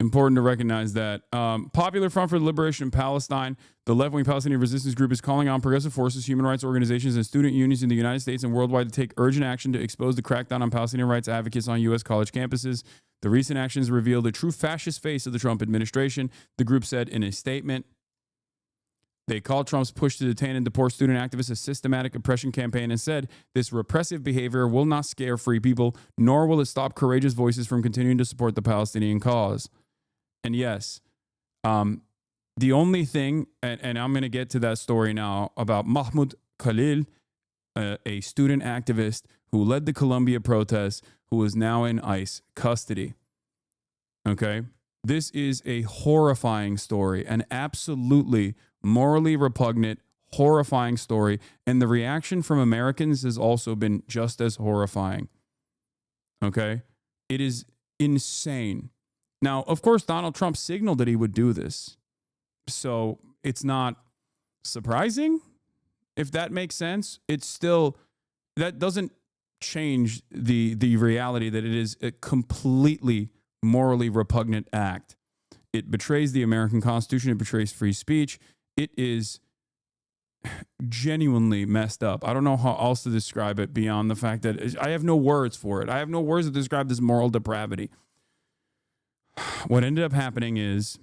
important to recognize that. Popular Front for the Liberation of Palestine, the left-wing Palestinian resistance group, is calling on progressive forces, human rights organizations, and student unions in the United States and worldwide to take urgent action to expose the crackdown on Palestinian rights advocates on U.S. college campuses. The recent actions reveal the true fascist face of the Trump administration, the group said in a statement. They called Trump's push to detain and deport student activists a systematic oppression campaign and said this repressive behavior will not scare free people, nor will it stop courageous voices from continuing to support the Palestinian cause. And yes, the only thing, and I'm going to get to that story now, about Mahmoud Khalil, a student activist who led the Columbia protests, who is now in ICE custody. Okay? This is a horrifying story, an absolutely morally repugnant, horrifying story. And the reaction from Americans has also been just as horrifying. Okay? It is insane. Now, of course, Donald Trump signaled that he would do this. So it's not surprising, if that makes sense. It's still, that doesn't change the reality that it is a completely morally repugnant act. It betrays the American Constitution. It betrays free speech. It is genuinely messed up. I don't know how else to describe it beyond the fact that I have no words for it. I have no words to describe this moral depravity. What ended up happening is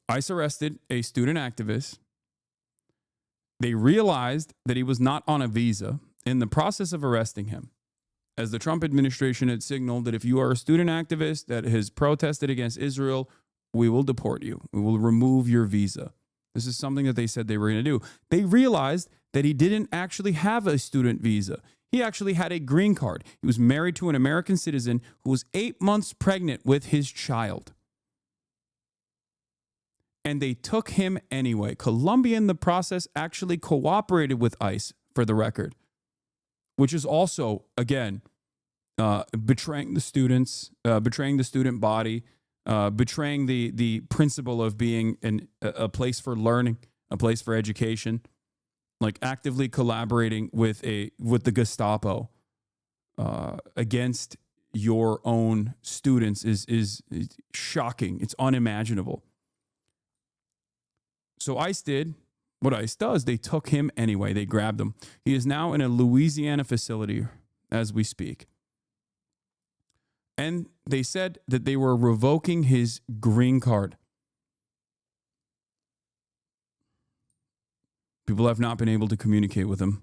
ICE arrested a student activist. They realized that he was not on a visa in the process of arresting him, as the Trump administration had signaled that if you are a student activist that has protested against Israel, we will deport you. We will remove your visa. This is something that they said they were going to do. They realized that he didn't actually have a student visa. He actually had a green card. He was married to an American citizen who was 8 months pregnant with his child. And they took him anyway. Colombia, in the process, actually cooperated with ICE, for the record, which is also, again, betraying the students, betraying the student body, betraying the principle of being a place for learning, a place for education, like actively collaborating with the Gestapo against your own students is shocking. It's unimaginable. So ICE did what ICE does. They took him anyway. They grabbed him. He is now in a Louisiana facility as we speak. And they said that they were revoking his green card. People have not been able to communicate with him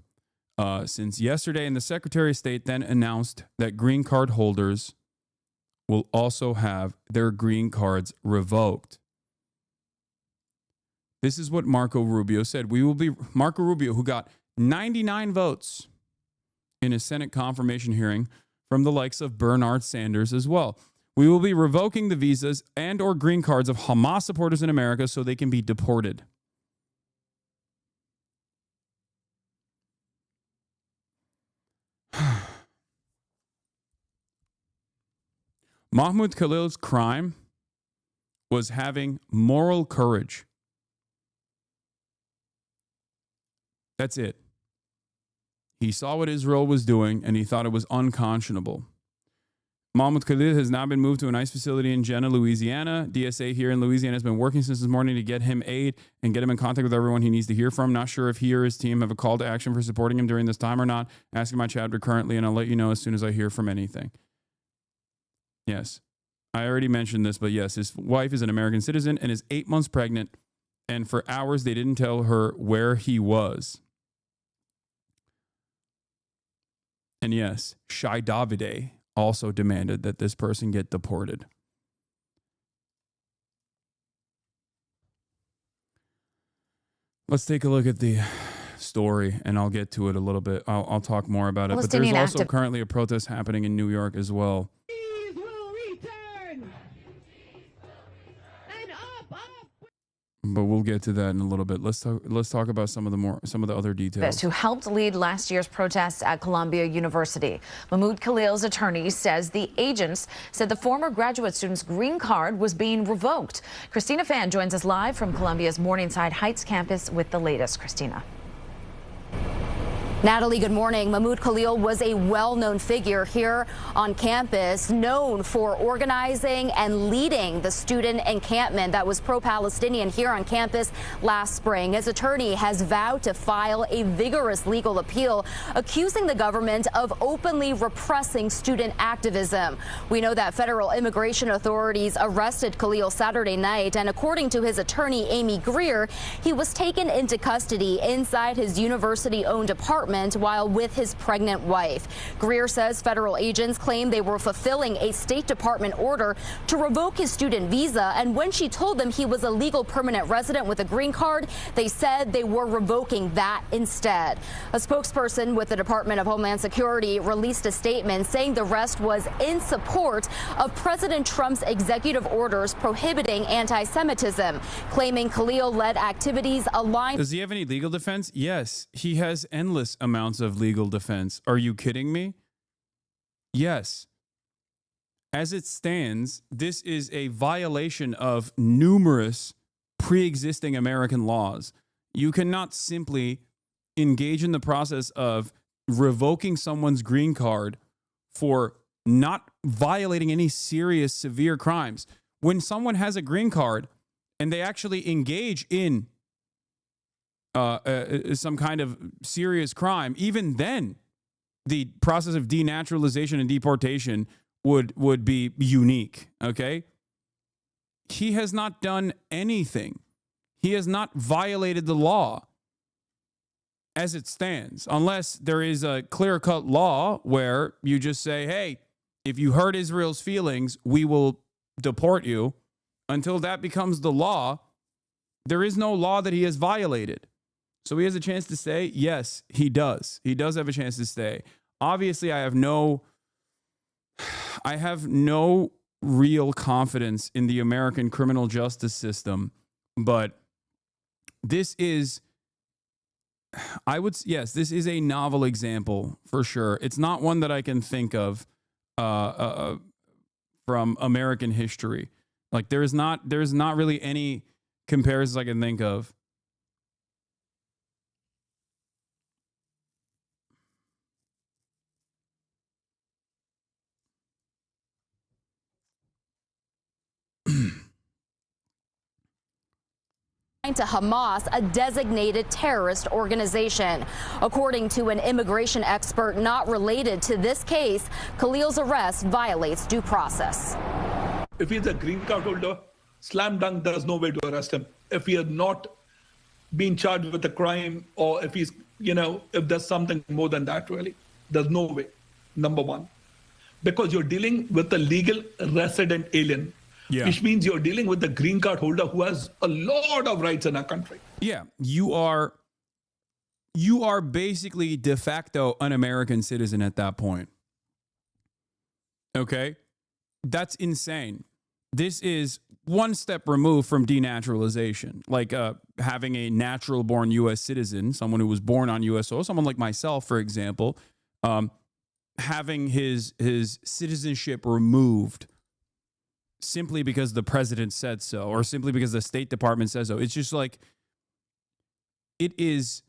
since yesterday. And the Secretary of State then announced that green card holders will also have their green cards revoked. This is what Marco Rubio said. Marco Rubio, who got 99 votes in a Senate confirmation hearing from the likes of Bernard Sanders as well. We will be revoking the visas and or green cards of Hamas supporters in America so they can be deported. Mahmoud Khalil's crime was having moral courage. That's it. He saw what Israel was doing, and he thought it was unconscionable. Mahmoud Khalil has now been moved to an ICE facility in Jena, Louisiana. DSA here in Louisiana has been working since this morning to get him aid and get him in contact with everyone he needs to hear from. Not sure if he or his team have a call to action for supporting him during this time or not. Asking my chapter currently, and I'll let you know as soon as I hear from anything. Yes, I already mentioned this, but yes, his wife is an American citizen and is 8 months pregnant, and for hours they didn't tell her where he was. And yes, Shai Davide also demanded that this person get deported. Let's take a look at the story, and I'll get to it a little bit. I'll talk more about it. But there's also currently a protest happening in New York as well. These will return. And up. But we'll get to that in a little bit. Let's talk about some of the other details. Who helped lead last year's protests at Columbia University. Mahmoud Khalil's attorney says the agents said the former graduate student's green card was being revoked. Christina Fan joins us live from Columbia's Morningside Heights campus with the latest. Christina. Natalie, good morning. Mahmoud Khalil was a well-known figure here on campus, known for organizing and leading the student encampment that was pro-Palestinian here on campus last spring. His attorney has vowed to file a vigorous legal appeal, accusing the government of openly repressing student activism. We know that federal immigration authorities arrested Khalil Saturday night, and according to his attorney, Amy Greer, he was taken into custody inside his university-owned apartment while with his pregnant wife. Greer says federal agents claim they were fulfilling a State Department order to revoke his student visa, and when she told them he was a legal permanent resident with a green card, they said they were revoking that instead. A spokesperson with the Department of Homeland Security released a statement saying the arrest was in support of President Trump's executive orders prohibiting anti-Semitism, claiming Khalil led activities aligned. Does he have any legal defense? Yes, he has endless amounts of legal defense. Are you kidding me? Yes. As it stands, this is a violation of numerous pre-existing American laws. You cannot simply engage in the process of revoking someone's green card for not violating any serious, severe crimes. When someone has a green card and they actually engage in some kind of serious crime, even then the process of denaturalization and deportation would be unique, okay? He has not done anything. He has not violated the law as it stands, unless there is a clear-cut law where you just say, hey, if you hurt Israel's feelings, we will deport you. Until that becomes the law, there is no law that he has violated. So he has a chance to stay? Yes, he does. He does have a chance to stay. Obviously, I have no real confidence in the American criminal justice system, but this is, this is a novel example for sure. It's not one that I can think of from American history. Like there's not really any comparisons I can think of. To Hamas, a designated terrorist organization. According to an immigration expert not related to this case, Khalil's arrest violates due process. If he's a green card holder, slam dunk, there's no way to arrest him. If he had not been charged with a crime, or if he's, if there's something more than that, really, there's no way, number one. Because you're dealing with a legal resident alien. Yeah. Which means you're dealing with the green card holder who has a lot of rights in our country. Yeah, you are basically de facto an American citizen at that point. Okay? That's insane. This is one step removed from denaturalization, like having a natural-born U.S. citizen, someone who was born on U.S. soil, someone like myself, for example, having his citizenship removed simply because the president said so, or simply because the State Department says so. It's just like, it is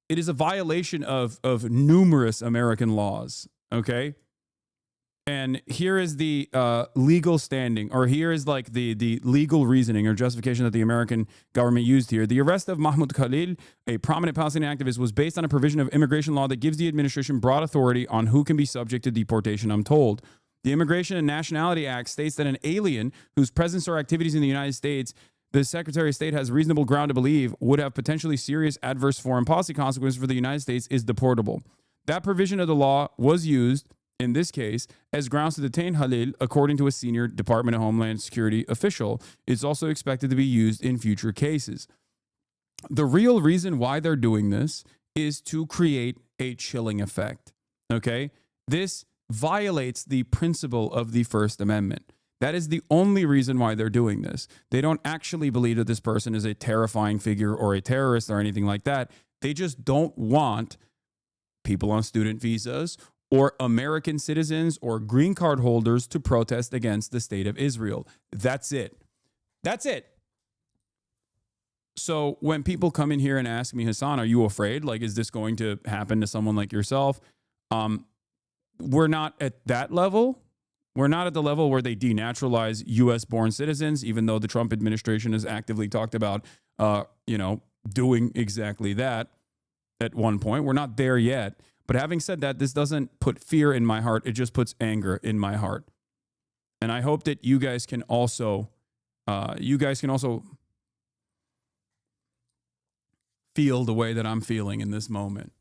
a violation of numerous American laws, okay? And here is the legal standing, or here is like the legal reasoning or justification that the American government used here. The arrest of Mahmoud Khalil, a prominent Palestinian activist, was based on a provision of immigration law that gives the administration broad authority on who can be subject to deportation, I'm told. The Immigration and Nationality Act states that an alien whose presence or activities in the United States, the Secretary of State has reasonable ground to believe would have potentially serious adverse foreign policy consequences for the United States is deportable. That provision of the law was used, in this case, as grounds to detain Khalil, according to a senior Department of Homeland Security official. It's also expected to be used in future cases. The real reason why they're doing this is to create a chilling effect, okay? This violates the principle of the First Amendment. That is the only reason why they're doing this. They don't actually believe that this person is a terrifying figure or a terrorist or anything like that. They just don't want people on student visas or American citizens or green card holders to protest against the state of Israel. That's it. That's it. So when people come in here and ask me, Hassan, are you afraid? Like, is this going to happen to someone like yourself? We're not at that level. We're not at the level where they denaturalize U.S. born citizens, even though the Trump administration has actively talked about, doing exactly that at one point. We're not there yet. But having said that, this doesn't put fear in my heart. It just puts anger in my heart. And I hope that you guys can also feel the way that I'm feeling in this moment.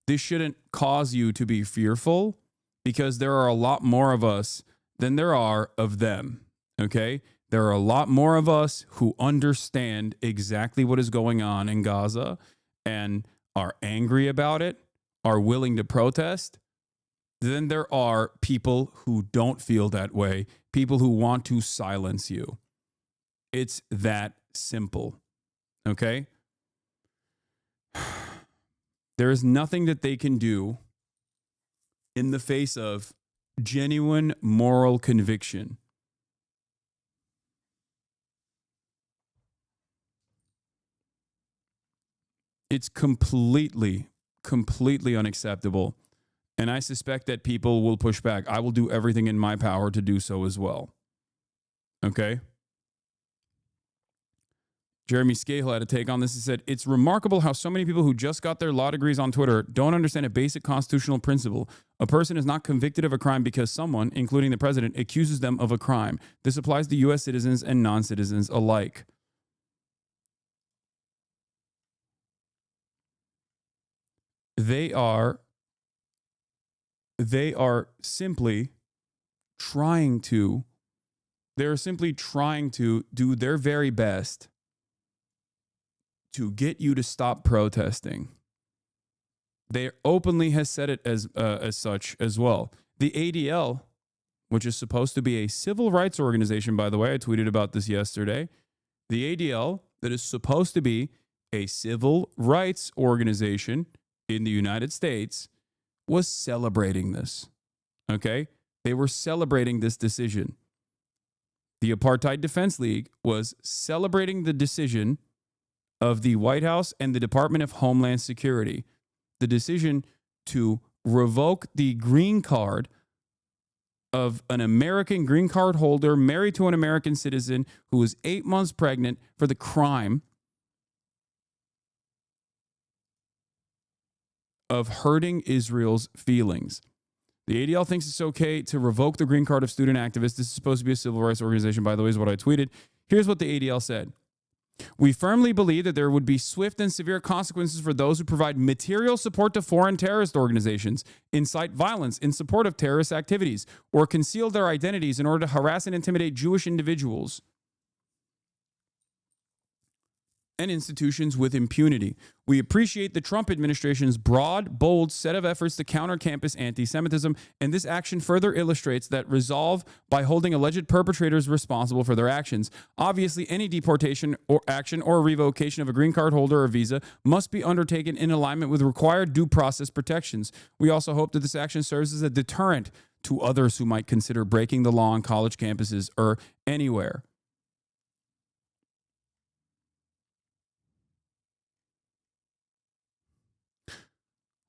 This shouldn't cause you to be fearful, because there are a lot more of us than there are of them, okay? There are a lot more of us who understand exactly what is going on in Gaza and are angry about it, are willing to protest, than there are people who don't feel that way, people who want to silence you. It's that simple, okay? There is nothing that they can do in the face of genuine moral conviction. It's completely unacceptable. And I suspect that people will push back. I will do everything in my power to do so as well. Okay? Jeremy Scahill had a take on this. He said, it's remarkable how so many people who just got their law degrees on Twitter don't understand a basic constitutional principle. A person is not convicted of a crime because someone, including the president, accuses them of a crime. This applies to U.S. citizens and non-citizens alike. They are simply trying to do their very best to get you to stop protesting. They openly has said it as such as well. The ADL, which is supposed to be a civil rights organization, by the way, I tweeted about this yesterday. The ADL, that is supposed to be a civil rights organization in the United States, was celebrating this. Okay? They were celebrating this decision. The Apartheid Defense League was celebrating the decision of the White House and the Department of Homeland Security, the decision to revoke the green card of an American green card holder married to an American citizen who was 8 months pregnant for the crime of hurting Israel's feelings. The ADL thinks it's okay to revoke the green card of student activists. This is supposed to be a civil rights organization, by the way, is what I tweeted. Here's what the ADL said. We firmly believe that there would be swift and severe consequences for those who provide material support to foreign terrorist organizations, incite violence in support of terrorist activities, or conceal their identities in order to harass and intimidate Jewish individuals and institutions with impunity. We appreciate the Trump administration's broad, bold set of efforts to counter campus anti-Semitism, and this action further illustrates that resolve by holding alleged perpetrators responsible for their actions. Obviously, any deportation or action or revocation of a green card holder or visa must be undertaken in alignment with required due process protections. We also hope that this action serves as a deterrent to others who might consider breaking the law on college campuses or anywhere.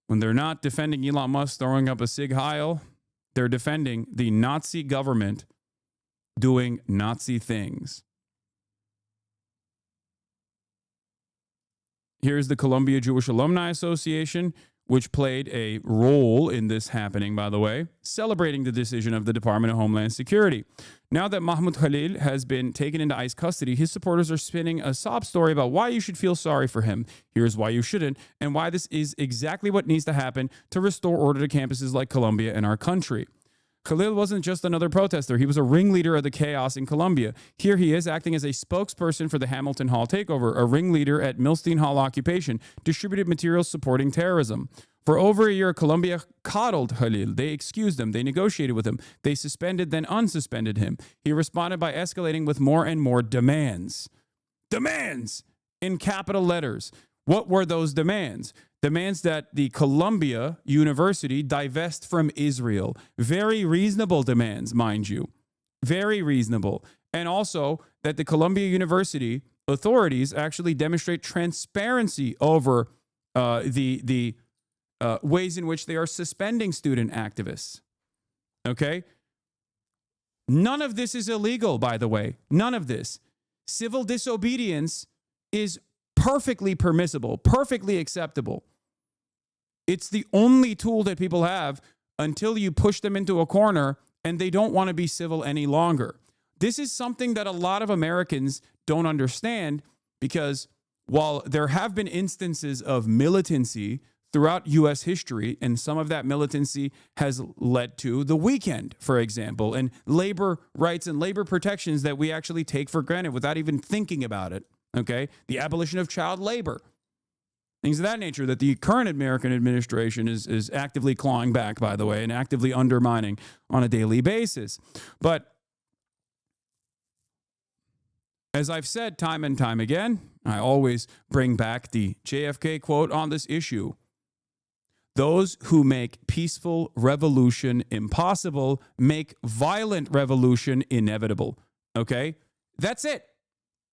When they're not defending Elon Musk throwing up a Sig Heil, they're defending the Nazi government doing Nazi things. Here's the Columbia Jewish Alumni Association, which played a role in this happening, by the way, celebrating the decision of the Department of Homeland Security. Now that Mahmoud Khalil has been taken into ICE custody, his supporters are spinning a sob story about why you should feel sorry for him. Here's why you shouldn't, and why this is exactly what needs to happen to restore order to campuses like Columbia and our country. Khalil wasn't just another protester. He was a ringleader of the chaos in Columbia. Here he is acting as a spokesperson for the Hamilton Hall takeover, a ringleader at Milstein Hall occupation, distributed materials supporting terrorism. For over a year, Columbia coddled Khalil. They excused him. They negotiated with him. They suspended, then unsuspended him. He responded by escalating with more and more demands. Demands in capital letters. What were those demands? Demands that the Columbia University divest from Israel. Very reasonable demands, mind you. Very reasonable. And also that the Columbia University authorities actually demonstrate transparency over the ways in which they are suspending student activists. Okay? None of this is illegal, by the way. None of this. Civil disobedience is perfectly permissible, perfectly acceptable. It's the only tool that people have until you push them into a corner and they don't want to be civil any longer. This is something that a lot of Americans don't understand, because while there have been instances of militancy throughout U.S. history, and some of that militancy has led to the weekend, for example, and labor rights and labor protections that we actually take for granted without even thinking about it, okay? The abolition of child labor, things of that nature that the current American administration is actively clawing back, by the way, and actively undermining on a daily basis. But as I've said time and time again, I always bring back the JFK quote on this issue. Those who make peaceful revolution impossible make violent revolution inevitable. Okay? That's it.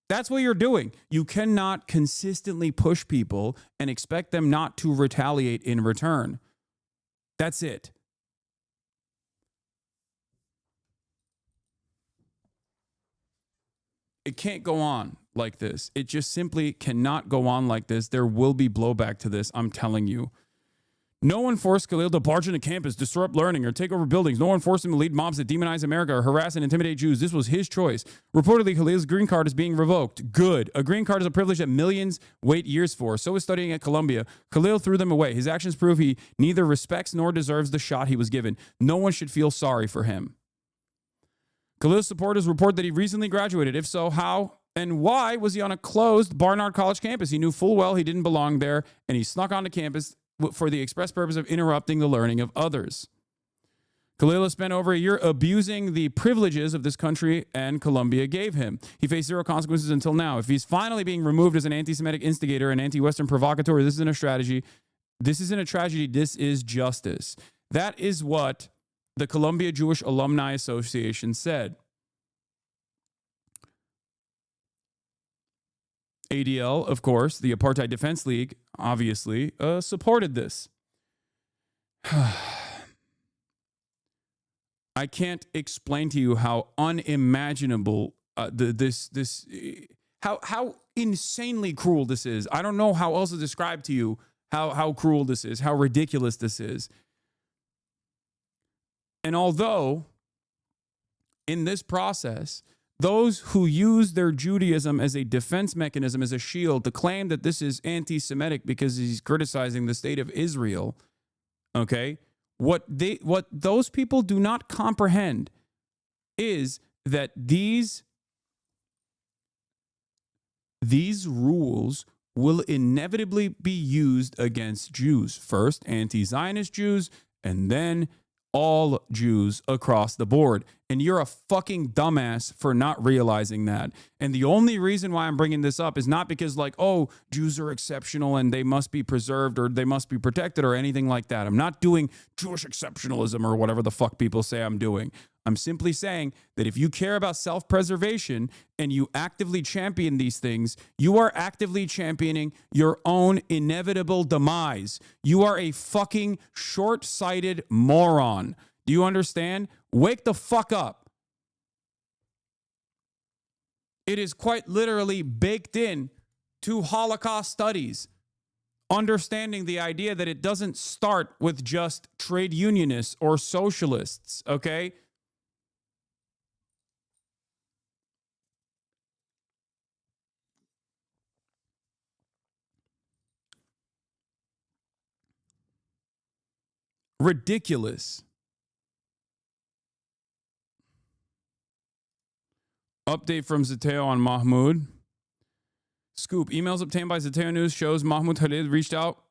That's what you're doing. You cannot consistently push people and expect them not to retaliate in return. That's it. It can't go on like this. It just simply cannot go on like this. There will be blowback to this, I'm telling you. No one forced Khalil to barge into campus, disrupt learning, or take over buildings. No one forced him to lead mobs that demonize America or harass and intimidate Jews. This was his choice. Reportedly, Khalil's green card is being revoked. Good. A green card is a privilege that millions wait years for. So is studying at Columbia. Khalil threw them away. His actions prove he neither respects nor deserves the shot he was given. No one should feel sorry for him. Khalil's supporters report that he recently graduated. If so, how and why was he on a closed Barnard College campus? He knew full well he didn't belong there, and he snuck onto campus for the express purpose of interrupting the learning of others. Khalil has spent over a year abusing the privileges of this country and Columbia gave him. He faced zero consequences until now. If he's finally being removed as an anti-Semitic instigator and anti-Western provocateur, this isn't a strategy. This isn't a tragedy. This is justice. That is what the Columbia Jewish Alumni Association said. ADL, of course, the Apartheid Defense League, obviously, supported this. I can't explain to you how unimaginable how insanely cruel this is. I don't know how else to describe to you how cruel this is, how ridiculous this is. And although in this process, those who use their Judaism as a defense mechanism, as a shield, to claim that this is anti-Semitic because he's criticizing the state of Israel, okay? What those people do not comprehend is that these rules will inevitably be used against Jews. First, anti-Zionist Jews, and then all Jews across the board. And you're a fucking dumbass for not realizing that. And the only reason why I'm bringing this up is not because like, oh, Jews are exceptional and they must be preserved or they must be protected or anything like that. I'm not doing Jewish exceptionalism or whatever the fuck people say I'm doing. I'm simply saying that if you care about self-preservation and you actively champion these things, you are actively championing your own inevitable demise. You are a fucking short-sighted moron. Do you understand? Wake the fuck up. It is quite literally baked in to Holocaust studies. Understanding the idea that it doesn't start with just trade unionists or socialists, okay? Ridiculous. Update from Zateo on Mahmoud. Scoop. Emails obtained by Zateo News shows Mahmoud Khalil reached out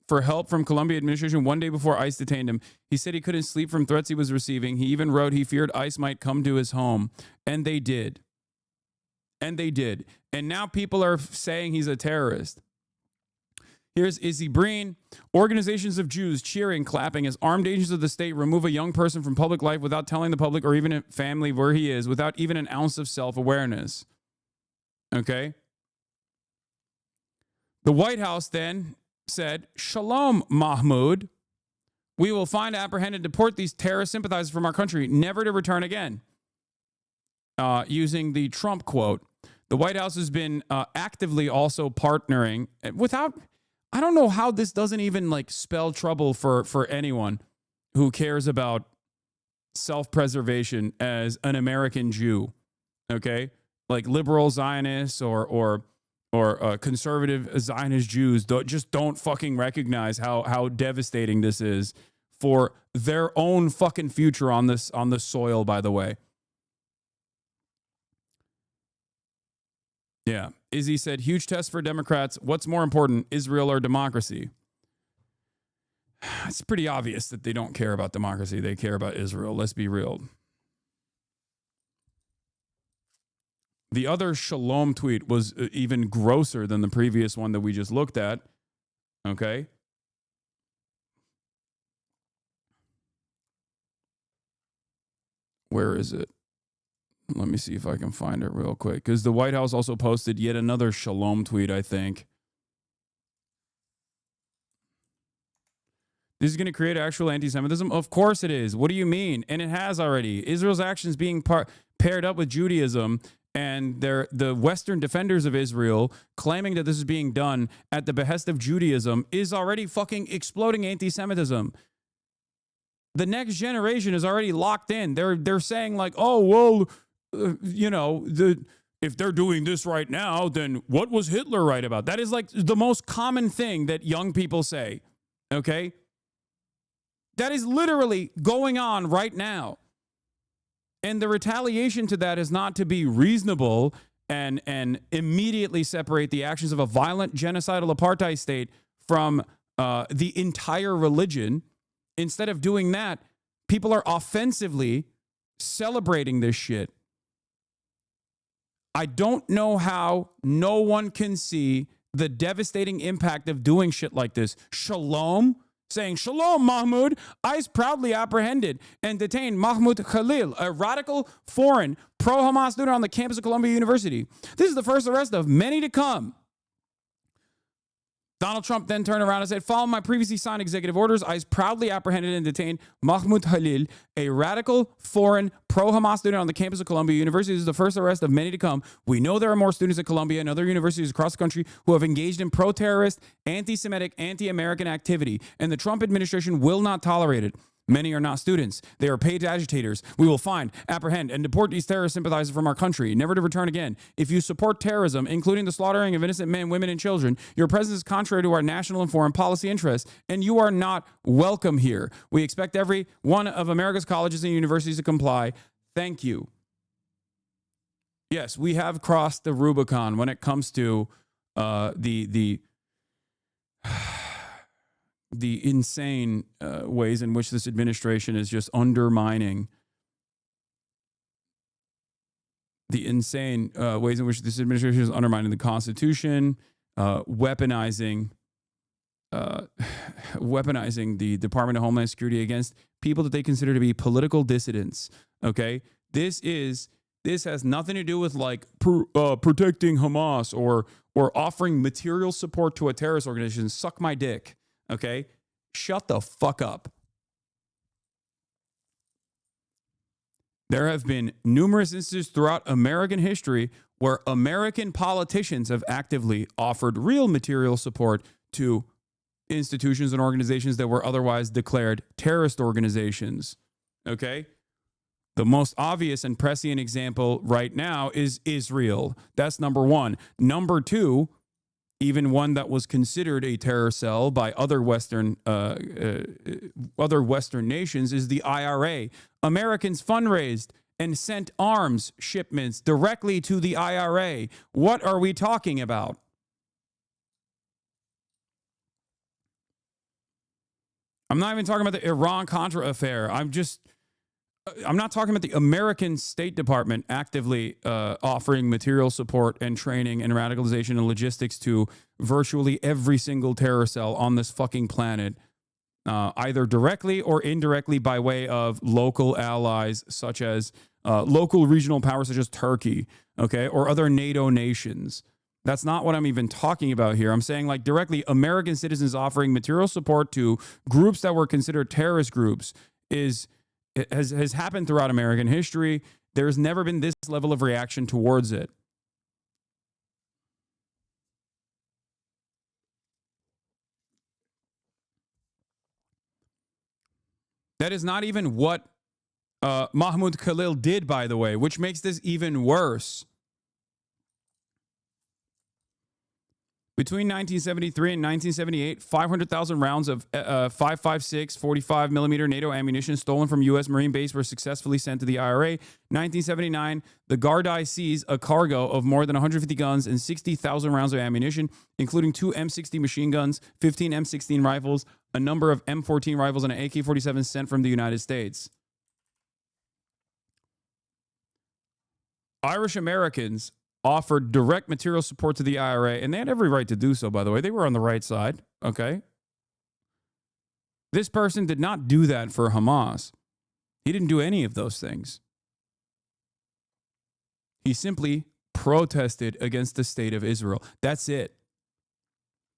for help from Columbia administration one day before ICE detained him. He said he couldn't sleep from threats he was receiving. He even wrote he feared ICE might come to his home. And they did. And they did. And now people are saying he's a terrorist. Here's Izzy Breen. Organizations of Jews cheering, clapping as armed agents of the state remove a young person from public life without telling the public or even a family where he is, without even an ounce of self-awareness. Okay? The White House then said, Shalom, Mahmoud. We will find, apprehend, and deport these terrorist sympathizers from our country, never to return again. Using the Trump quote. The White House has been actively also partnering without, I don't know how this doesn't even like spell trouble for anyone who cares about self-preservation as an American Jew. Okay? Like liberal Zionists or conservative Zionist Jews don't fucking recognize how devastating this is for their own fucking future on this soil, by the way. Yeah. Izzy said, huge test for Democrats. What's more important, Israel or democracy? It's pretty obvious that they don't care about democracy. They care about Israel. Let's be real. The other Shalom tweet was even grosser than the previous one that we just looked at. Okay. Where is it? Let me see if I can find it real quick. Because the White House also posted yet another Shalom tweet, I think. This is going to create actual anti-Semitism? Of course it is. What do you mean? And it has already. Israel's actions being paired up with Judaism and the Western defenders of Israel claiming that this is being done at the behest of Judaism is already fucking exploding anti-Semitism. The next generation is already locked in. They're saying like, oh, well, if they're doing this right now, then what was Hitler right about? That is like the most common thing that young people say. Okay? That is literally going on right now. And the retaliation to that is not to be reasonable and immediately separate the actions of a violent genocidal apartheid state from the entire religion. Instead of doing that, people are offensively celebrating this shit. I don't know how no one can see the devastating impact of doing shit like this. Shalom, saying, Shalom, Mahmoud. ICE proudly apprehended and detained Mahmoud Khalil, a radical foreign pro-Hamas student on the campus of Columbia University. This is the first arrest of many to come. Donald Trump then turned around and said, following my previously signed executive orders, ICE proudly apprehended and detained Mahmoud Khalil, a radical foreign pro-Hamas student on the campus of Columbia University. This is the first arrest of many to come. We know there are more students at Columbia and other universities across the country who have engaged in pro-terrorist, anti-Semitic, anti-American activity, and the Trump administration will not tolerate it. Many are not students. They are paid agitators. We will find, apprehend, and deport these terrorist sympathizers from our country, never to return again. If you support terrorism, including the slaughtering of innocent men, women, and children, your presence is contrary to our national and foreign policy interests, and you are not welcome here. We expect every one of America's colleges and universities to comply. Thank you. Yes, we have crossed the Rubicon when it comes to the insane ways in which this administration is just undermining the Constitution, weaponizing the Department of Homeland Security against people that they consider to be political dissidents. Okay, this has nothing to do with like protecting Hamas or offering material support to a terrorist organization. Suck my dick. Okay, shut the fuck up. There have been numerous instances throughout American history where American politicians have actively offered real material support to institutions and organizations that were otherwise declared terrorist organizations. Okay? The most obvious and prescient example right now is Israel. That's number one. Number two, even one that was considered a terror cell by other Western nations, is the IRA. Americans fundraised and sent arms shipments directly to the IRA. What are we talking about? I'm not even talking about the Iran-Contra affair. I'm not talking about the American State Department actively offering material support and training and radicalization and logistics to virtually every single terror cell on this fucking planet, either directly or indirectly by way of local allies such as local regional powers such as Turkey, okay, or other NATO nations. That's not what I'm even talking about here. I'm saying like directly American citizens offering material support to groups that were considered terrorist groups has happened throughout American history. There's never been this level of reaction towards it. That is not even what Mahmoud Khalil did, by the way, which makes this even worse. Between 1973 and 1978, 500,000 rounds of 5.56 45 millimeter NATO ammunition stolen from U.S. Marine base were successfully sent to the IRA. 1979, the Gardaí seized a cargo of more than 150 guns and 60,000 rounds of ammunition, including 2 M60 machine guns, 15 M16 rifles, a number of M14 rifles, and an AK-47 sent from the United States. Irish Americans offered direct material support to the IRA, and they had every right to do so, by the way. They were on the right side, okay? This person did not do that for Hamas. He didn't do any of those things. He simply protested against the state of Israel. That's it.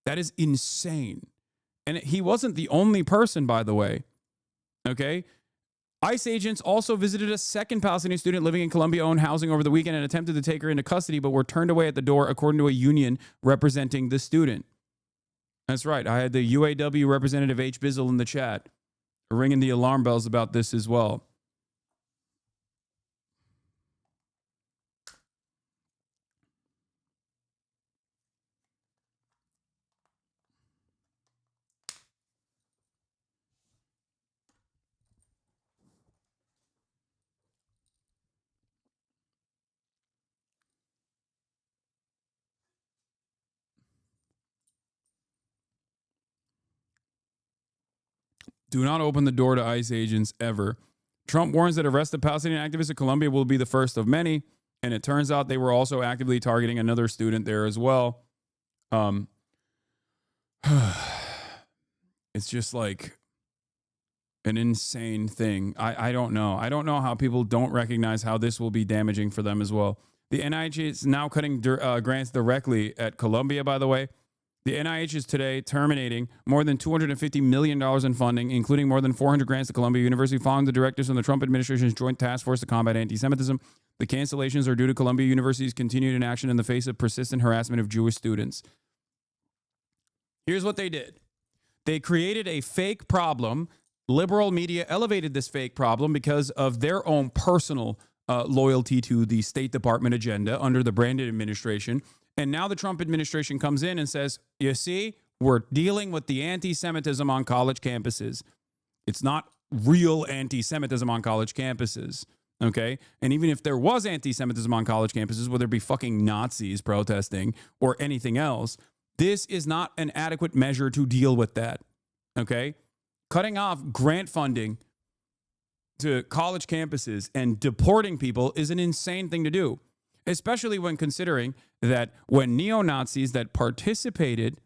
That is insane. And he wasn't the only person, by the way, okay? ICE agents also visited a second Palestinian student living in Columbia-owned housing over the weekend and attempted to take her into custody, but were turned away at the door, according to a union representing the student. That's right. I had the UAW representative H. Bizzle in the chat ringing the alarm bells about this as well. Do not open the door to ICE agents ever. Trump warns that arrest of Palestinian activists in Colombia will be the first of many. And it turns out they were also actively targeting another student there as well. It's just like an insane thing. I don't know. I don't know how people don't recognize how this will be damaging for them as well. The NIH is now cutting grants directly at Columbia, by the way. The NIH is today terminating more than $250 million in funding, including more than 400 grants to Columbia University, following the directives from the Trump administration's Joint Task Force to Combat Anti-Semitism. The cancellations are due to Columbia University's continued inaction in the face of persistent harassment of Jewish students. Here's what they did. They created a fake problem. Liberal media elevated this fake problem because of their own personal loyalty to the State Department agenda under the Brandon administration. And now the Trump administration comes in and says, you see, we're dealing with the anti-Semitism on college campuses. It's not real anti-Semitism on college campuses, okay? And even if there was anti-Semitism on college campuses, whether it be fucking Nazis protesting or anything else, this is not an adequate measure to deal with that, okay? Cutting off grant funding to college campuses and deporting people is an insane thing to do, especially when considering that when neo-Nazis that participated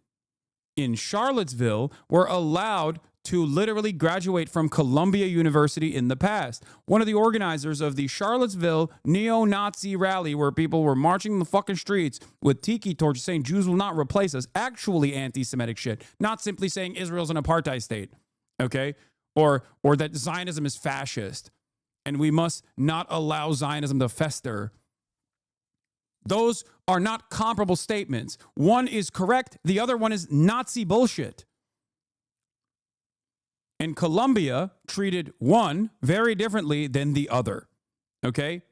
in Charlottesville were allowed to literally graduate from Columbia University in the past. One of the organizers of the Charlottesville neo-Nazi rally, where people were marching in the fucking streets with tiki torches saying Jews will not replace us, actually anti-Semitic shit, not simply saying Israel's an apartheid state, okay? Or that Zionism is fascist and we must not allow Zionism to fester. Those are not comparable statements. One is correct. The other one is Nazi bullshit. And Columbia treated one very differently than the other. Okay?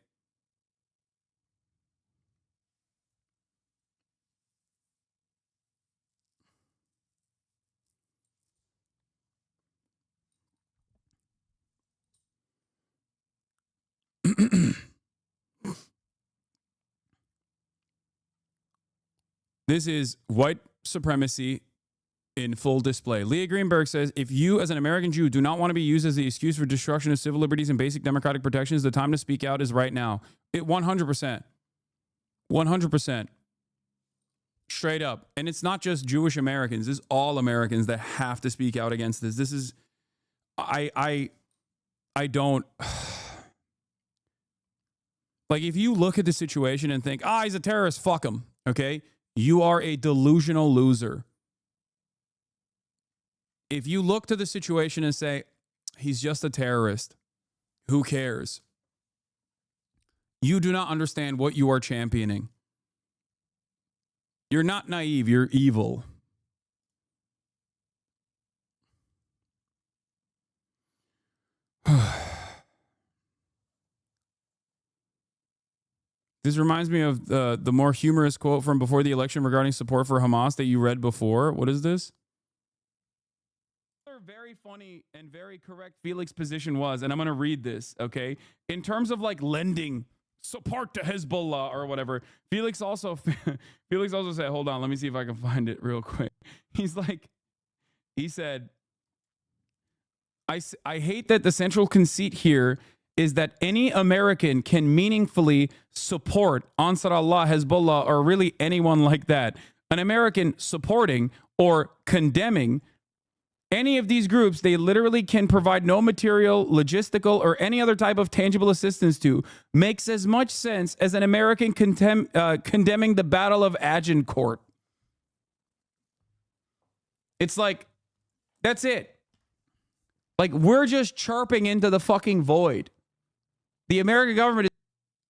This is white supremacy in full display. Leah Greenberg says, if you as an American Jew do not want to be used as the excuse for destruction of civil liberties and basic democratic protections, the time to speak out is right now. 100%. 100%. Straight up. And it's not just Jewish Americans. It's all Americans that have to speak out against this. This is, I don't, like, if you look at the situation and think, he's a terrorist, fuck him. Okay. You are a delusional loser. If you look to the situation and say, he's just a terrorist, who cares? You do not understand what you are championing. You're not naive, you're evil. This reminds me of the more humorous quote from before the election regarding support for Hamas that you read before. What is this? Very funny and very correct Felix's position was, and I'm going to read this, okay? In terms of like lending support to Hezbollah or whatever, Felix also said, hold on, let me see if I can find it real quick. He said, I hate that the central conceit here is that any American can meaningfully support Ansar Allah, Hezbollah, or really anyone like that. An American supporting or condemning any of these groups, they literally can provide no material, logistical, or any other type of tangible assistance to, makes as much sense as an American condemning the Battle of Agincourt. It's like, that's it. Like, we're just chirping into the fucking void. The American government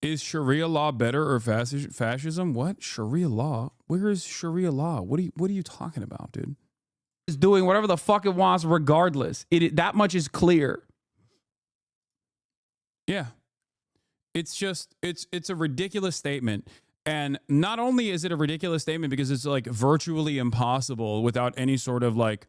is Sharia law better or fascism? What? Sharia law? Where is Sharia law? What are you talking about, dude? Is doing whatever the fuck it wants regardless. That much is clear. Yeah. It's just, it's a ridiculous statement. And not only is it a ridiculous statement because it's like virtually impossible without any sort of like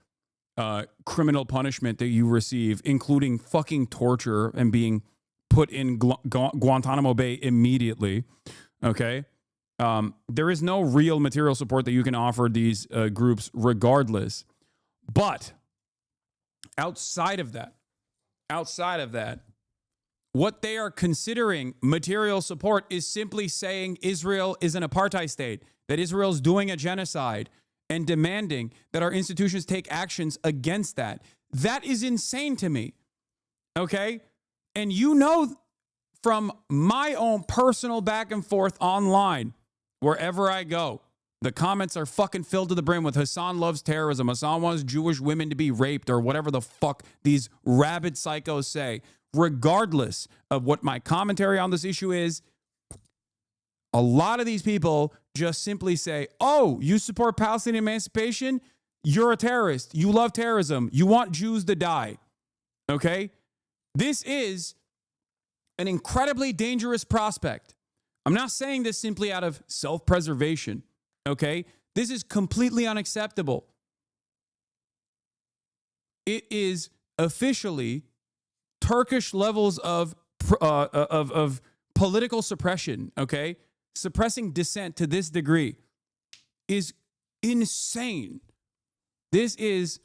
criminal punishment that you receive, including fucking torture and being put in Guantanamo Bay immediately. Okay. There is no real material support that you can offer these groups regardless. But outside of that, what they are considering material support is simply saying Israel is an apartheid state, that Israel is doing a genocide, and demanding that our institutions take actions against that. That is insane to me. Okay? And you know from my own personal back and forth online, wherever I go, the comments are fucking filled to the brim with Hassan loves terrorism. Hassan wants Jewish women to be raped or whatever the fuck these rabid psychos say. Regardless of what my commentary on this issue is, a lot of these people just simply say, oh, you support Palestinian emancipation? You're a terrorist. You love terrorism. You want Jews to die. Okay? This is an incredibly dangerous prospect. I'm not saying this simply out of self-preservation. Okay? This is completely unacceptable. It is officially Turkish levels of political suppression, okay? Suppressing dissent to this degree is insane. This is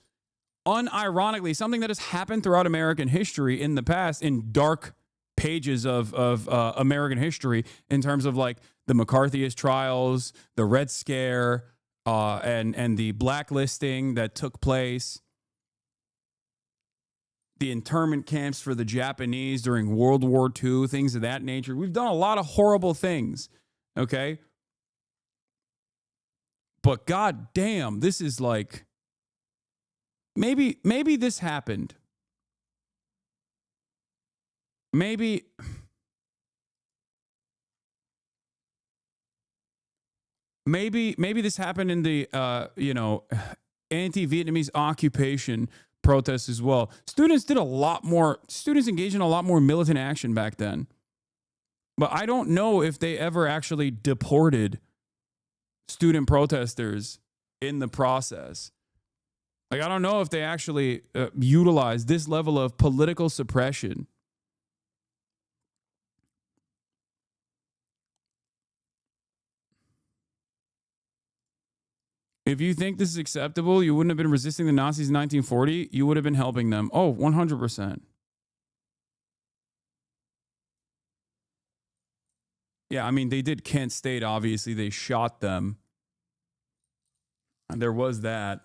unironically something that has happened throughout American history in the past, in dark pages of American history, in terms of like the McCarthyist trials, the Red Scare, and the blacklisting that took place, the internment camps for the Japanese during World War II, things of that nature. We've done a lot of horrible things, okay? But god damn, this is like, maybe this happened. Maybe this happened in the anti-Vietnamese occupation protests as well. Students engaged in a lot more militant action back then. But I don't know if they ever actually deported student protesters in the process. Like, I don't know if they actually utilized this level of political suppression. If you think this is acceptable, you wouldn't have been resisting the Nazis in 1940. You would have been helping them. Oh, 100%. Yeah, I mean, they did Kent State, obviously. They shot them. And there was that.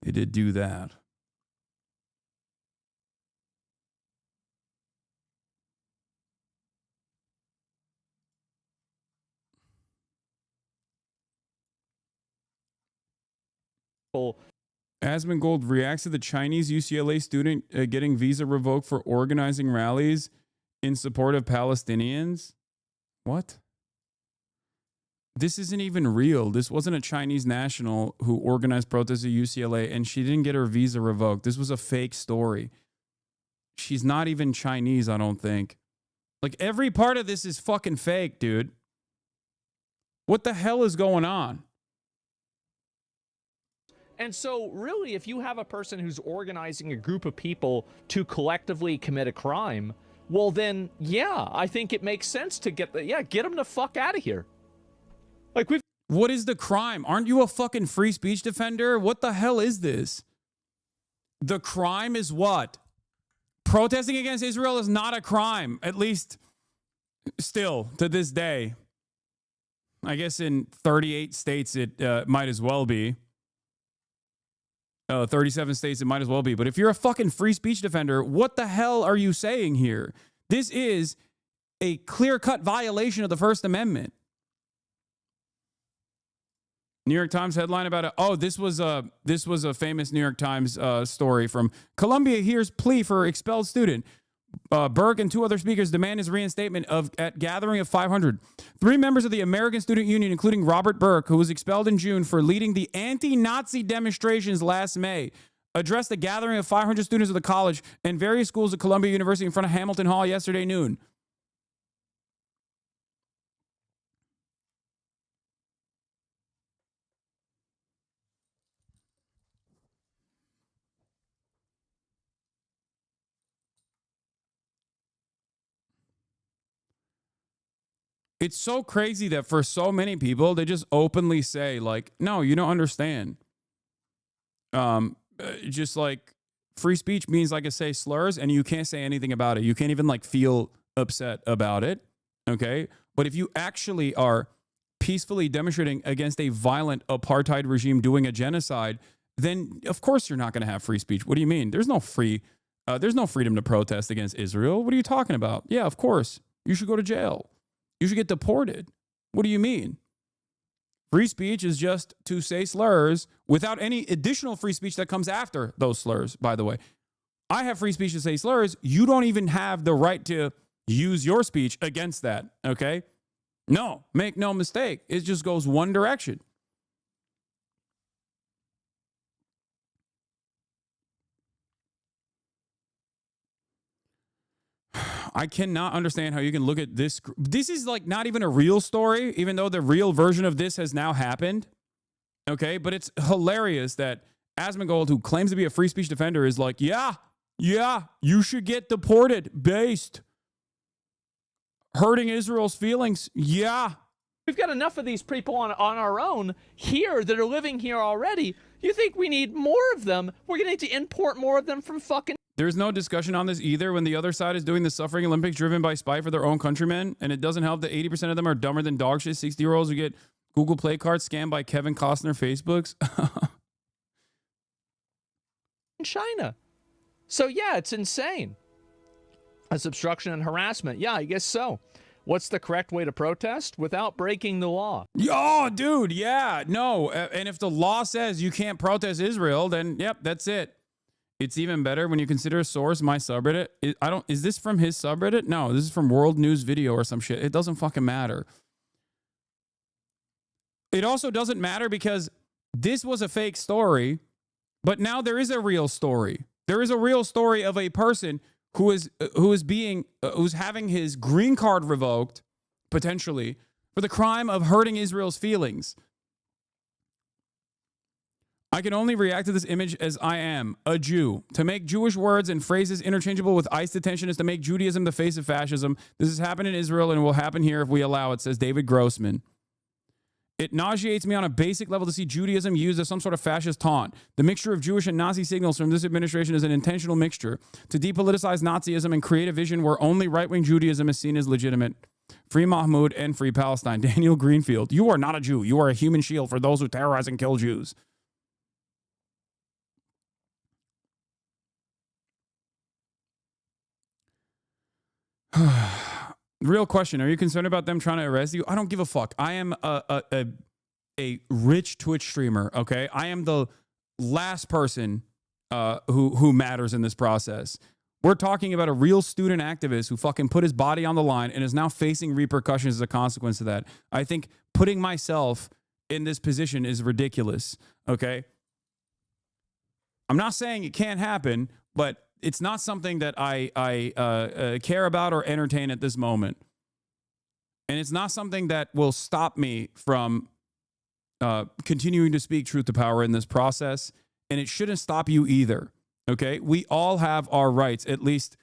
They did do that. Asmongold reacts to the Chinese UCLA student getting visa revoked for organizing rallies in support of Palestinians. What? This isn't even real. This wasn't a Chinese national who organized protests at UCLA and she didn't get her visa revoked. This was a fake story. She's not even Chinese, I don't think. Like, every part of this is fucking fake, dude. What the hell is going on? And so, really, if you have a person who's organizing a group of people to collectively commit a crime, well, then, yeah, I think it makes sense to get them the fuck out of here. Like, what is the crime? Aren't you a fucking free speech defender? What the hell is this? The crime is what? Protesting against Israel is not a crime, at least still to this day. I guess in 38 states it might as well be. 37 states it might as well be. But if you're a fucking free speech defender, what the hell are you saying here? This is a clear-cut violation of the First Amendment. New York Times headline about it. Oh, this was a famous New York Times story from Columbia hears plea for expelled student. Burke and two other speakers demand his reinstatement at gathering of 500. 3 members of the American Student Union, including Robert Burke, who was expelled in June for leading the anti-Nazi demonstrations last May, addressed a gathering of 500 students of the college and various schools at Columbia University in front of Hamilton Hall yesterday noon. It's so crazy that for so many people, they just openly say, like, no, you don't understand. Just like free speech means, like I say, slurs, and you can't say anything about it. You can't even like feel upset about it. Okay. But if you actually are peacefully demonstrating against a violent apartheid regime doing a genocide, then of course you're not going to have free speech. What do you mean? There's no freedom to protest against Israel. What are you talking about? Yeah, of course. You should go to jail. You should get deported. What do you mean? Free speech is just to say slurs without any additional free speech that comes after those slurs, by the way. I have free speech to say slurs. You don't even have the right to use your speech against that, okay? No, make no mistake. It just goes one direction. I cannot understand how you can look at this. This is like not even a real story, even though the real version of this has now happened. Okay, but it's hilarious that Asmongold, who claims to be a free speech defender, is like, yeah, you should get deported based. Hurting Israel's feelings, yeah. We've got enough of these people on our own here that are living here already. You think we need more of them? We're going to need to import more of them from fucking... There's no discussion on this either when the other side is doing the suffering Olympics driven by spite for their own countrymen. And it doesn't help that 80% of them are dumber than dog shit 60-year-olds who get Google Play cards scammed by Kevin Costner Facebooks. In China. So yeah, it's insane. That's obstruction and harassment. Yeah, I guess so. What's the correct way to protest without breaking the law? Oh, dude, yeah, no. And if the law says you can't protest Israel, then yep, that's it. It's even better when you consider a source, my subreddit. Is this from his subreddit? No, this is from World News Video or some shit. It doesn't fucking matter. It also doesn't matter because this was a fake story, but now there is a real story. There is a real story of a person who's having his green card revoked, potentially, for the crime of hurting Israel's feelings. I can only react to this image as I am, a Jew. To make Jewish words and phrases interchangeable with ICE detention is to make Judaism the face of fascism. This has happened in Israel and will happen here if we allow it, says David Grossman. It nauseates me on a basic level to see Judaism used as some sort of fascist taunt. The mixture of Jewish and Nazi signals from this administration is an intentional mixture to depoliticize Nazism and create a vision where only right-wing Judaism is seen as legitimate. Free Mahmoud and free Palestine. Daniel Greenfield. You are not a Jew. You are a human shield for those who terrorize and kill Jews. Real question. Are you concerned about them trying to arrest you? I don't give a fuck. I am a rich Twitch streamer, okay? I am the last person who matters in this process. We're talking about a real student activist who fucking put his body on the line and is now facing repercussions as a consequence of that. I think putting myself in this position is ridiculous, okay? I'm not saying it can't happen, but it's not something that I care about or entertain at this moment. And it's not something that will stop me from continuing to speak truth to power in this process. And it shouldn't stop you either. Okay, we all have our rights. At least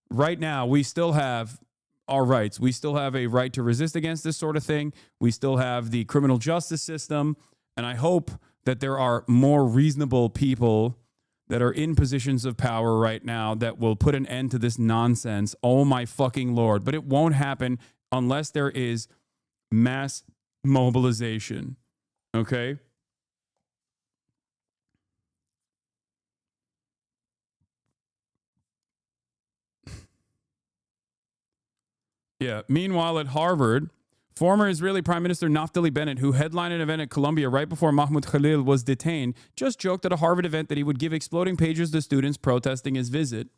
right now, we still have our rights. We still have a right to resist against this sort of thing. We still have the criminal justice system. And I hope that there are more reasonable people that are in positions of power right now that will put an end to this nonsense. Oh my fucking Lord. But it won't happen unless there is mass mobilization. Okay? Yeah. Meanwhile, at Harvard, former Israeli Prime Minister Naftali Bennett, who headlined an event at Columbia right before Mahmoud Khalil was detained, just joked at a Harvard event that he would give exploding pages to students protesting his visit.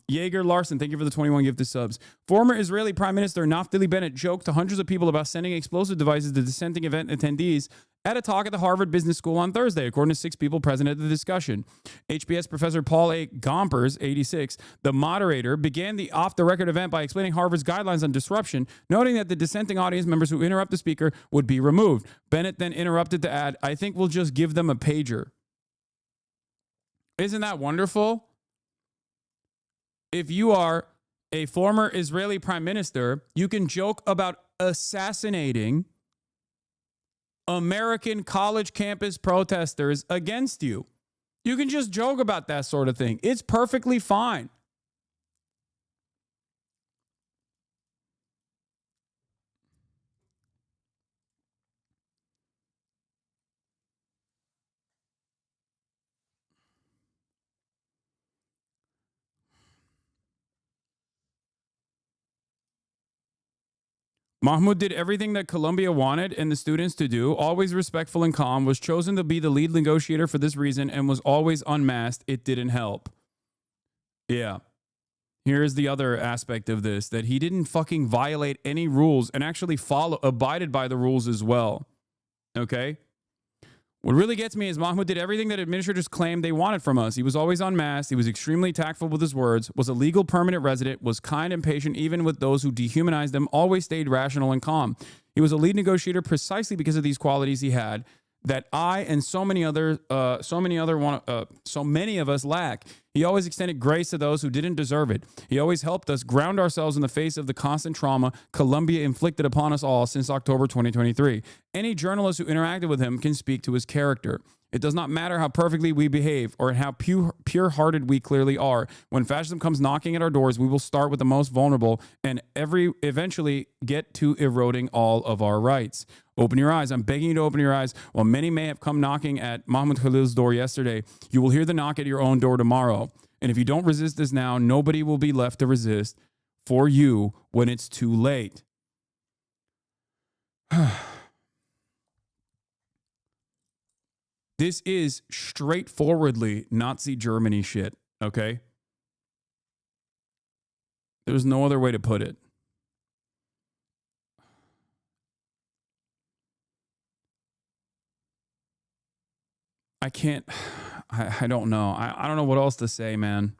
Jaeger Larson, thank you for the 21 gifted subs. Former Israeli Prime Minister Naftali Bennett joked to hundreds of people about sending explosive devices to dissenting event attendees at a talk at the Harvard Business School on Thursday, according to 6 people present at the discussion. HBS professor Paul A. Gompers, 86, the moderator, began the off-the-record event by explaining Harvard's guidelines on disruption, noting that the dissenting audience members who interrupt the speaker would be removed. Bennett then interrupted to add, "I think we'll just give them a pager." Isn't that wonderful? If you are a former Israeli prime minister, you can joke about assassinating American college campus protesters against you. You can just joke about that sort of thing. It's perfectly fine. Mahmoud did everything that Columbia wanted and the students to do, always respectful and calm, was chosen to be the lead negotiator for this reason, and was always unmasked. It didn't help. Yeah. Here's the other aspect of this, that he didn't fucking violate any rules and actually abided by the rules as well. Okay? What really gets me is Mahmoud did everything that administrators claimed they wanted from us. He was always unmasked. He was extremely tactful with his words, was a legal permanent resident, was kind and patient even with those who dehumanized him, always stayed rational and calm. He was a lead negotiator precisely because of these qualities he had that I and so many of us lack. He always extended grace to those who didn't deserve it. He always helped us ground ourselves in the face of the constant trauma Columbia inflicted upon us all since October 2023. Any journalist who interacted with him can speak to his character. It does not matter how perfectly we behave or how pure-hearted we clearly are. When fascism comes knocking at our doors, we will start with the most vulnerable and eventually get to eroding all of our rights. Open your eyes. I'm begging you to open your eyes. While many may have come knocking at Mahmoud Khalil's door yesterday, you will hear the knock at your own door tomorrow. And if you don't resist this now, nobody will be left to resist for you when it's too late. This is straightforwardly Nazi Germany shit, okay? There's no other way to put it. I don't know. I don't know what else to say, man.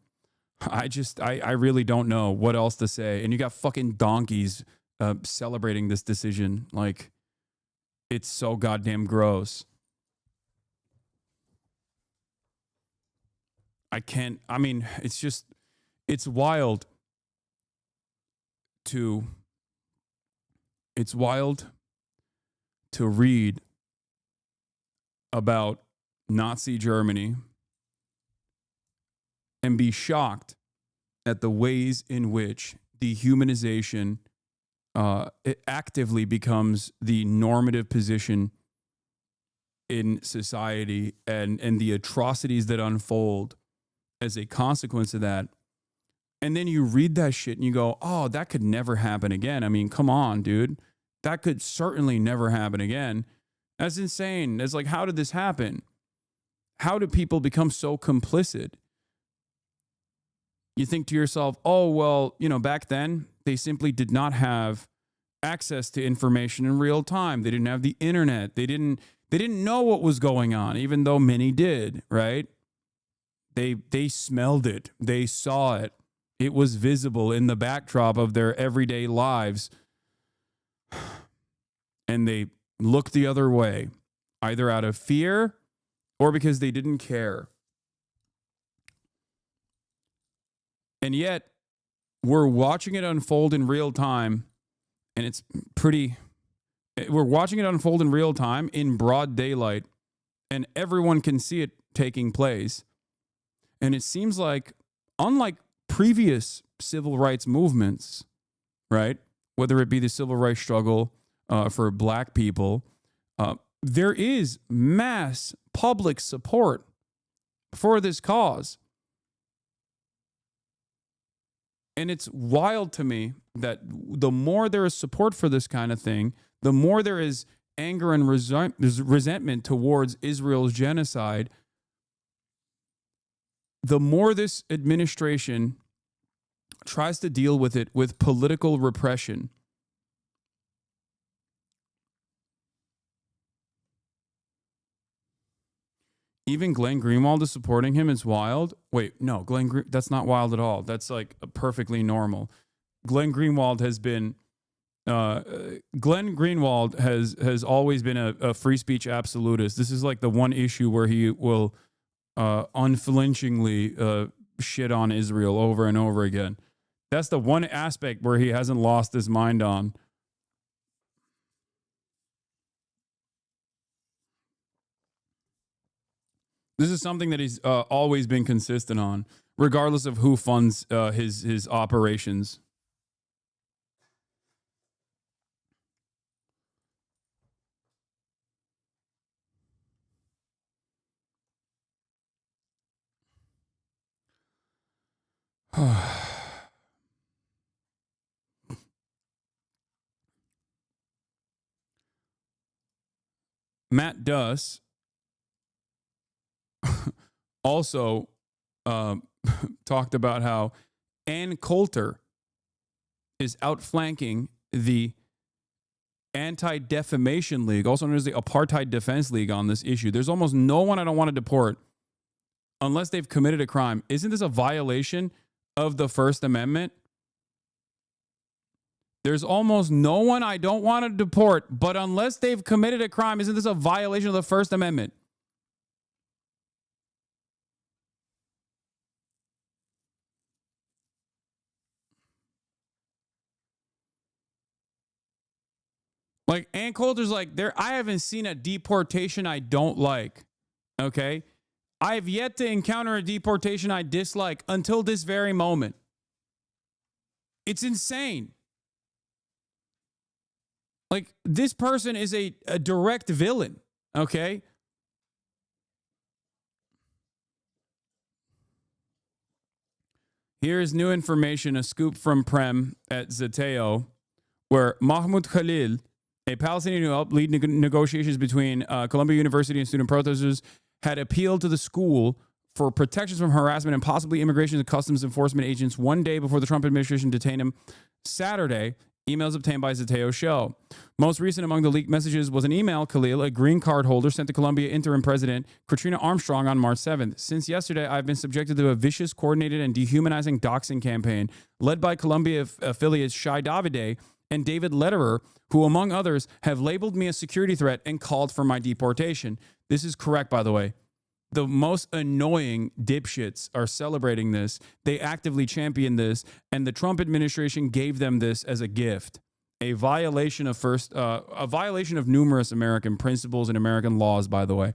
I really don't know what else to say. And you got fucking donkeys celebrating this decision. Like, it's so goddamn gross. It's wild to read about Nazi Germany and be shocked at the ways in which dehumanization it actively becomes the normative position in society, and the atrocities that unfold as a consequence of that. And then you read that shit and you go, oh, that could never happen again. I mean, come on, dude. That could certainly never happen again. That's insane. It's like, how did this happen? how do people become so complicit? You think to yourself, oh, well, back then they simply did not have access to information in real time. They didn't have the internet. They didn't know what was going on, even though many did, right? They smelled it. They saw it. It was visible in the backdrop of their everyday lives. And they looked the other way, either out of fear or because they didn't care. And yet, we're watching it unfold in real time, and it's we're watching it unfold in real time in broad daylight, and everyone can see it taking place. And it seems like, unlike previous civil rights movements, right, whether it be the civil rights struggle for black people, there is mass public support for this cause. And it's wild to me that the more there is support for this kind of thing, the more there is anger and resentment towards Israel's genocide, the more this administration tries to deal with it with political repression. Even Glenn Greenwald is supporting him. It's wild. Wait, no, that's not wild at all. That's like perfectly normal. Glenn Greenwald has always been a free speech absolutist. This is like the one issue where he will unflinchingly shit on Israel over and over again. That's the one aspect where he hasn't lost his mind on. This is something that he's always been consistent on, regardless of who funds his operations. Matt Duss also talked about how Ann Coulter is outflanking the Anti-Defamation League, also known as the Apartheid Defense League, on this issue. There's almost no one I don't want to deport unless they've committed a crime. Isn't this a violation of the First Amendment? There's almost no one I don't want to deport, but unless they've committed a crime, isn't this a violation of the First Amendment? Like, Ann Coulter's like, I haven't seen a deportation I don't like. Okay? I have yet to encounter a deportation I dislike until this very moment. It's insane. Like, this person is a direct villain. Okay? Here's new information, a scoop from Prem at Zeteo, where Mahmoud Khalil, a Palestinian who helped lead negotiations between Columbia University and student protesters, had appealed to the school for protections from harassment and possibly immigration and customs enforcement agents one day before the Trump administration detained him Saturday. Emails obtained by Zeteo show. Most recent among the leaked messages was an email Khalil, a green card holder, sent to Columbia interim president Katrina Armstrong on March 7th. Since yesterday, I've been subjected to a vicious, coordinated, and dehumanizing doxing campaign led by Columbia affiliates Shai Davide and David Lederer, who, among others, have labeled me a security threat and called for my deportation. This is correct, by the way. The most annoying dipshits are celebrating this. They actively champion this, and the Trump administration gave them this as a gift. A violation of numerous American principles and American laws, by the way.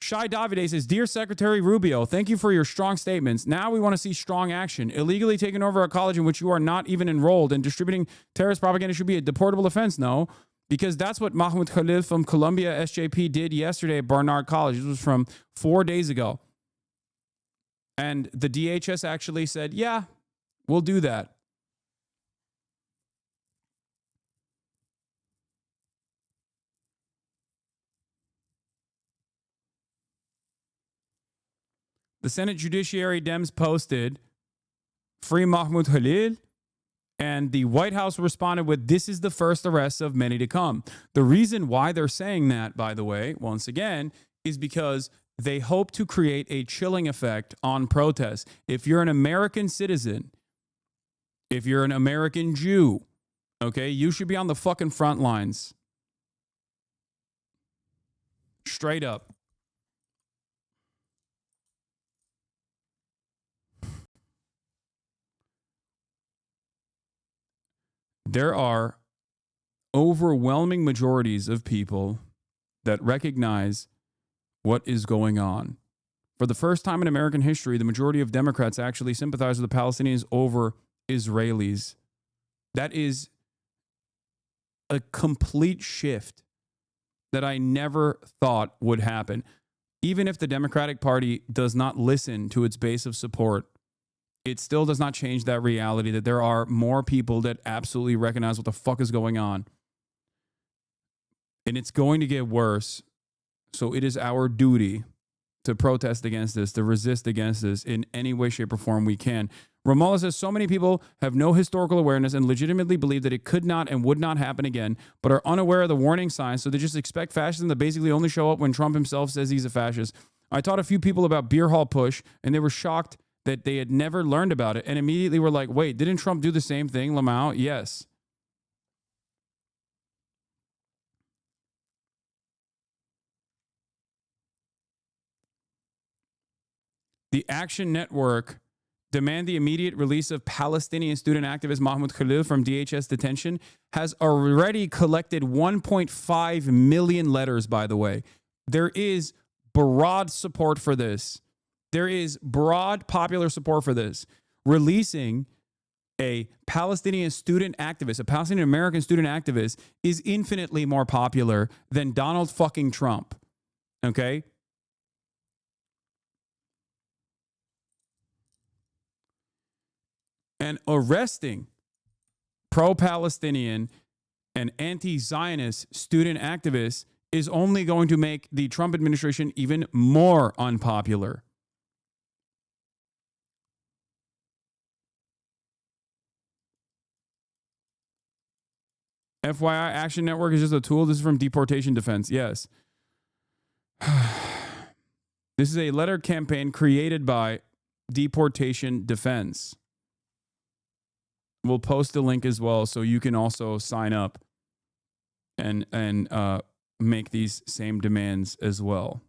Shai Davide says, Dear Secretary Rubio, thank you for your strong statements. Now we want to see strong action. Illegally taking over a college in which you are not even enrolled and distributing terrorist propaganda should be a deportable offense, no? Because that's what Mahmoud Khalil from Columbia SJP did yesterday at Barnard College. This was from 4 days ago. And the DHS actually said, yeah, we'll do that. The Senate Judiciary Dems posted, "Free Mahmoud Khalil." And the White House responded with, "This is the first arrest of many to come." The reason why they're saying that, by the way, once again, is because they hope to create a chilling effect on protests. If you're an American citizen, if you're an American Jew, okay, you should be on the fucking front lines. Straight up. There are overwhelming majorities of people that recognize what is going on. For the first time in American history, the majority of Democrats actually sympathize with the Palestinians over Israelis. That is a complete shift that I never thought would happen. Even if the Democratic Party does not listen to its base of support, it still does not change that reality that there are more people that absolutely recognize what the fuck is going on. And it's going to get worse. So it is our duty to protest against this, to resist against this in any way, shape, or form we can. Ramallah says so many people have no historical awareness and legitimately believe that it could not and would not happen again, but are unaware of the warning signs, so they just expect fascism to basically only show up when Trump himself says he's a fascist. I taught a few people about beer hall push, and they were shocked that they had never learned about it, and immediately were like, wait, didn't Trump do the same thing, Lamau? Yes. The Action Network demand the immediate release of Palestinian student activist Mahmoud Khalil from DHS detention has already collected 1.5 million letters, by the way. There is broad support for this. There is broad popular support for this. Releasing a Palestinian student activist, a Palestinian American student activist, is infinitely more popular than Donald fucking Trump. Okay? And arresting pro-Palestinian and anti-Zionist student activists is only going to make the Trump administration even more unpopular. FYI, Action Network is just a tool. This is from Deportation Defense. Yes. This is a letter campaign created by Deportation Defense. We'll post a link as well so you can also sign up and make these same demands as well.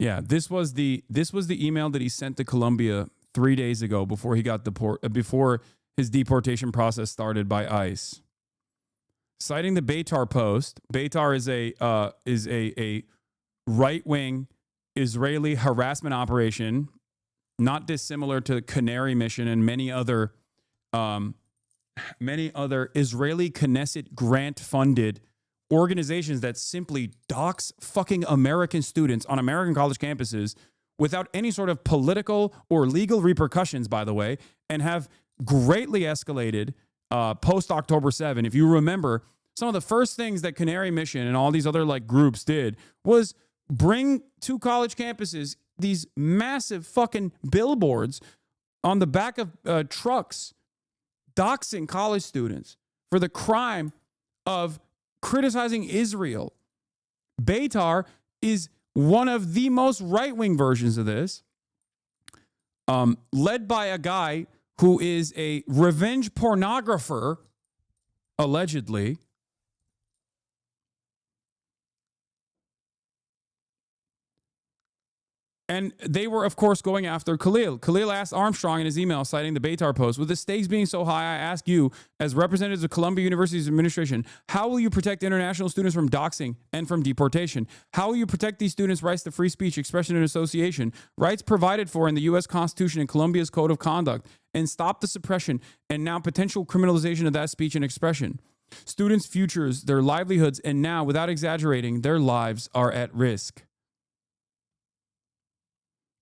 Yeah, this was the email that he sent to Colombia 3 days ago before he got before his deportation process started by ICE. Citing the Beitar Post, Beitar is a right-wing Israeli harassment operation, not dissimilar to the Canary Mission and many other Israeli Knesset grant-funded organizations that simply dox fucking American students on American college campuses without any sort of political or legal repercussions, by the way, and have greatly escalated post-October 7. If you remember, some of the first things that Canary Mission and all these other like groups did was bring to college campuses these massive fucking billboards on the back of trucks doxing college students for the crime of criticizing Israel. Beitar is one of the most right-wing versions of this, led by a guy who is a revenge pornographer, allegedly. And they were, of course, going after Khalil. Khalil asked Armstrong in his email, citing the Beitar Post, with the stakes being so high, I ask you, as representatives of Columbia University's administration, how will you protect international students from doxing and from deportation? How will you protect these students' rights to free speech, expression, and association, rights provided for in the U.S. Constitution and Columbia's Code of Conduct, and stop the suppression and now potential criminalization of that speech and expression? Students' futures, their livelihoods, and now, without exaggerating, their lives are at risk.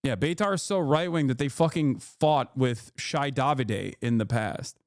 Yeah, Beitar is so right-wing that they fucking fought with Shai Davide in the past.